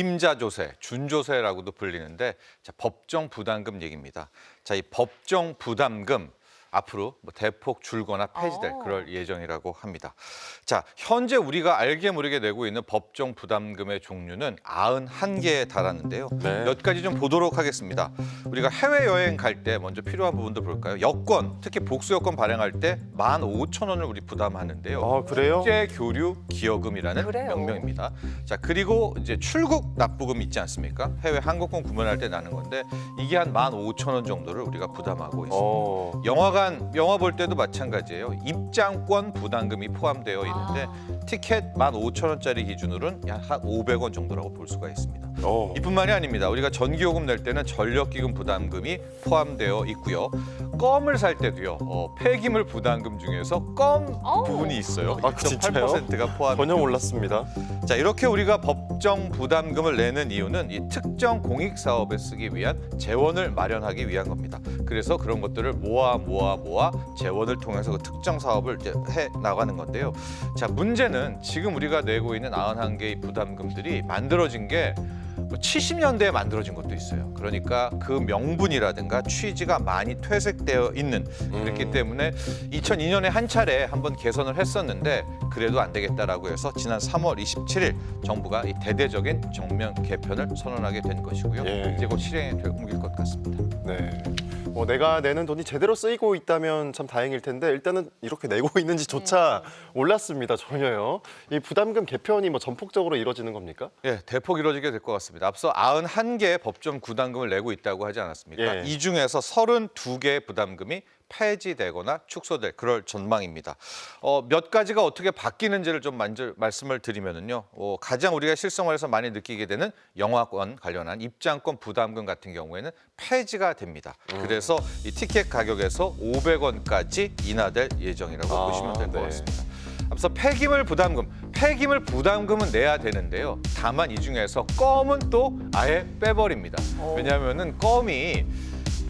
임자조세, 준조세라고도 불리는데 법정 부담금 얘기입니다. 이 법정 부담금 앞으로 대폭 줄거나 폐지될 그럴 예정이라고 합니다. 현재 우리가 알게 모르게 내고 있는 법정 부담금의 종류는 91개에 달하는데요. 네. 몇 가지 좀 보도록 하겠습니다. 우리가 해외여행 갈 때 먼저 필요한 부분도 볼까요? 여권, 특히 복수 여권 발행할 때 15,000원을 우리 부담하는데요. 아, 그래요? 국제 교류 기여금이라는 그래요. 명명입니다. 그리고 이제 출국 납부금 있지 않습니까? 해외 항공권 구매할 때 나는 건데 이게 한 15,000원 정도를 우리가 부담하고 있습니다. 영화 볼 때도 마찬가지예요. 입장권 부담금이 포함되어 있는데 티켓 15,000원짜리 기준으로는 약 한 500원 정도라고 볼 수가 있습니다. 이뿐만이 아닙니다. 우리가 전기요금 낼 때는 전력기금 부담금이 포함되어 있고요. 껌을 살 때도요. 폐기물 부담금 중에서 껌 부분이 있어요. 아, 진짜요? 2.8%가 포함. 전혀 몰랐습니다. 이렇게 우리가 법정 부담금을 내는 이유는 이 특정 공익 사업에 쓰기 위한 재원을 마련하기 위한 겁니다. 그래서 그런 것들을 모아 재원을 통해서 그 특정 사업을 이제 해 나가는 건데요. 문제는 지금 우리가 내고 있는 91개의 부담금들이 만들어진 게 70년대에 만들어진 것도 있어요. 그러니까 그 명분이라든가 취지가 많이 퇴색되어 있는 그렇기 때문에 2002년에 한 차례 한번 개선을 했었는데 그래도 안 되겠다라고 해서 지난 3월 27일 정부가 이 대대적인 정면 개편을 선언하게 된 것이고요. 예. 이제 곧 실행에 옮길 것 같습니다. 네. 내가 내는 돈이 제대로 쓰이고 있다면 참 다행일 텐데 일단은 이렇게 내고 있는지조차 몰랐습니다. 전혀요. 이 부담금 개편이 전폭적으로 이루어지는 겁니까? 예, 대폭 이루어지게 될 것 같습니다. 앞서 91개의 법정 부담금을 내고 있다고 하지 않았습니까? 예. 이 중에서 32개의 부담금이 폐지되거나 축소될 그럴 전망입니다. 몇 가지가 어떻게 바뀌는지를 좀 말씀을 드리면은요. 가장 우리가 실생활에서 많이 느끼게 되는 영화권 관련한 입장권 부담금 같은 경우에는 폐지가 됩니다. 그래서 이 티켓 가격에서 500원까지 인하될 예정이라고 보시면 될 것 네. 같습니다. 앞서 폐기물 부담금은 내야 되는데요. 다만 이 중에서 껌은 또 아예 빼버립니다. 왜냐하면은 껌이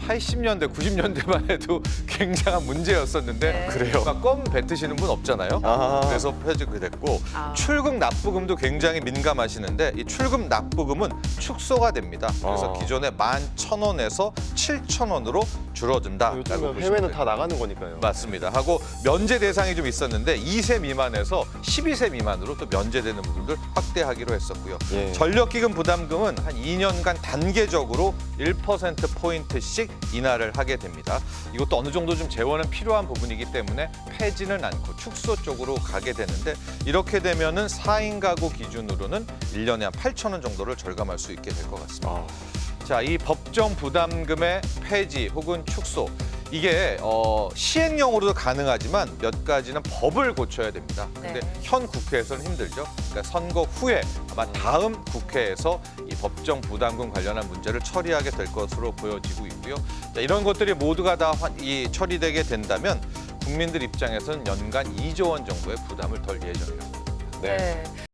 80년대, 90년대만 해도 굉장한 문제였었는데 네. 그래요? 껌 뱉으시는 분 없잖아요. 그래서 폐지가 됐고 출국 납부금도 굉장히 민감하시는데 이 출국 납부금은 축소가 됩니다. 그래서 기존에 11,000원에서 7,000원으로 줄어든다라고 요즘 보시면 해외는 돼요. 다 나가는 거니까요. 맞습니다. 하고 면제 대상이 좀 있었는데 2세 미만에서 12세 미만으로 또 면제되는 부분들 확대하기로 했었고요. 예. 전력기금 부담금은 한 2년간 단계적으로 1%포인트씩 인하를 하게 됩니다. 이것도 어느 정도 좀 재원은 필요한 부분이기 때문에 폐지는 않고 축소 쪽으로 가게 되는데 이렇게 되면은 4인 가구 기준으로는 1년에 한 8,000원 정도를 절감할 수 있게 될 것 같습니다. 이 법정 부담금의 폐지 혹은 축소 이게 시행령으로도 가능하지만 몇 가지는 법을 고쳐야 됩니다. 근데 네. 현 국회에서는 힘들죠. 그러니까 선거 후에 아마 다음 국회에서 이 법정 부담금 관련한 문제를 처리하게 될 것으로 보여지고 있고요. 이런 것들이 모두가 다 처리되게 된다면 국민들 입장에서는 연간 2조 원 정도의 부담을 덜 예정이라고 합니다. 네.